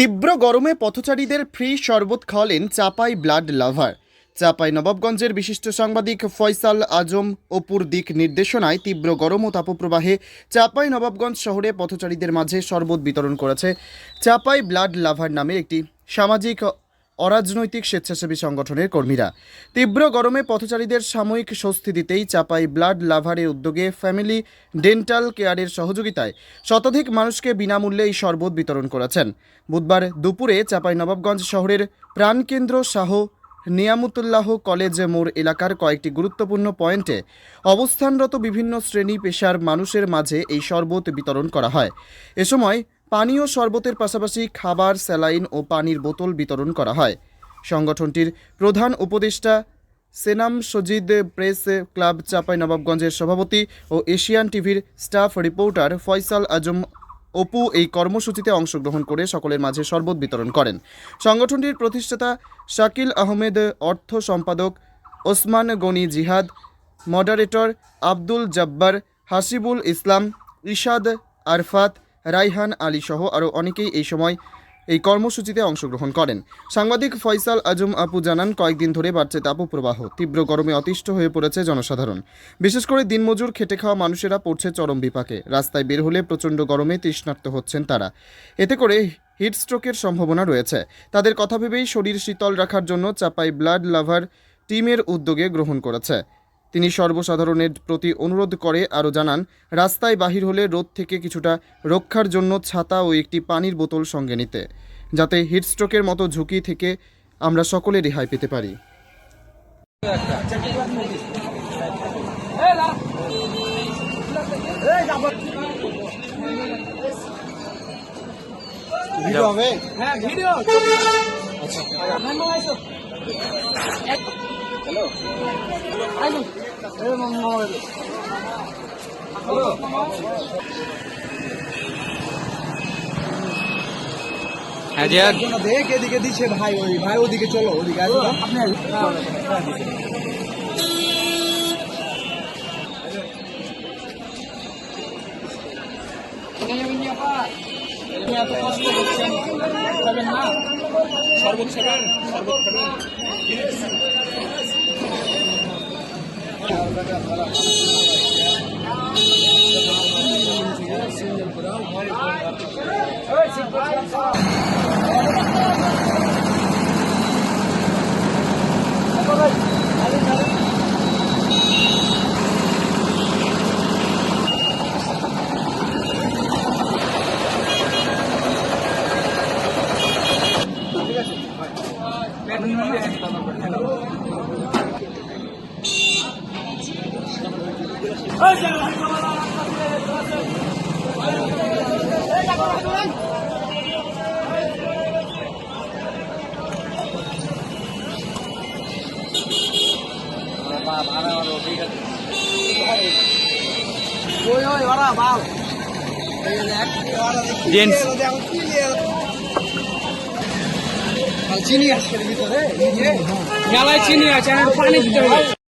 তীব্র গরমে পথচারীদের ফ্রি শরবত খাওয়ালেন চাপাই ব্লাড লাভার। চাপাই নবাবগঞ্জের বিশিষ্ট সাংবাদিক ফয়সাল আজম অপুর দিক নির্দেশনায় তীব্র গরম ও তাপপ্রবাহে চাপাই নবাবগঞ্জ শহরে পথচারীদের মাঝে শরবত বিতরণ করেছে চাপাই ব্লাড লাভার নামে একটি সামাজিক অরাজনৈতিক স্বেচ্ছাসেবী সংগঠনের কর্মীরা। তীব্র গরমে পথচারীদের সাময়িক স্বস্তি দিতেই চাপাই ব্লাড লাভারের উদ্যোগে ফ্যামিলি ডেন্টাল কেয়ারের সহযোগিতায় শতাধিক মানুষকে বিনামূল্যে এই শরবত বিতরণ করেছেন। বুধবার দুপুরে চাপাই নবাবগঞ্জ শহরের প্রাণকেন্দ্র শাহ নিয়ামতুল্লাহ কলেজ মোড় এলাকার কয়েকটি গুরুত্বপূর্ণ পয়েন্টে অবস্থানরত বিভিন্ন শ্রেণী পেশার মানুষের মাঝে এই শরবত বিতরণ করা হয়। এ সময় পানীয় শরবতের পাশাপাশি খাবার, স্যালাইন ও পানির বোতল বিতরণ করা হয়। সংগঠনটির প্রধান উপদেষ্টা সেনাম সজিদ, প্রেস ক্লাব চাপাই নবাবগঞ্জের সভাপতি ও এশিয়ান টিভির স্টাফ রিপোর্টার ফয়সাল আজম অপু এই কর্মসূচিতে অংশগ্রহণ করে সকলের মাঝে শরবত বিতরণ করেন। সংগঠনটির প্রতিষ্ঠাতা শাকিল আহমেদ, অর্থ সম্পাদক ওসমান গনি জিহাদ, মডারেটর আব্দুল জব্বার, হাসিবুল ইসলাম, ইশাদ আরফাত, রাইহান আলী সহ আরও অনেকেই এই সময় এই কর্মসূচিতে অংশগ্রহণ করেন। সাংবাদিক ফয়সাল আজম আপু জানান, কয়েকদিন ধরে বাড়ছে তাপপ্রবাহ। তীব্র গরমে অতিষ্ঠ হয়ে পড়েছে জনসাধারণ। বিশেষ করে দিনমজুর খেটে খাওয়া মানুষেরা পড়ছে চরম বিপাকে। রাস্তায় বের হলে প্রচণ্ড গরমে তৃষ্ণার্ত হচ্ছেন তারা। এতে করে হিটস্ট্রোকের সম্ভাবনা রয়েছে। তাদের কথা ভেবেই শরীর শীতল রাখার জন্য চাপাই ব্লাড লাভার টিমের উদ্যোগে গ্রহণ করেছে। তিনি সর্বসাধারণের প্রতি অনুরোধ করে আরও জানান, রাস্তায় বাহির হলে রোদ থেকে কিছুটা রক্ষার জন্য ছাতা ও একটি পানির বোতল সঙ্গে নিতে, যাতে হিটস্ট্রোকের মতো ঝুঁকি থেকে আমরা সকলে রেহাই পেতে পারি। দেখ এদিকে দিচ্ছে ভাই, ওই ভাই ওদিকে চলো, ওদিকে এত কষ্ট করছেন, খাবেন না? শরবত খাবেন? শরবত খাবেন? চিনি আসছে ভিতরে, চিনি আছে, পানি দিতে হবে।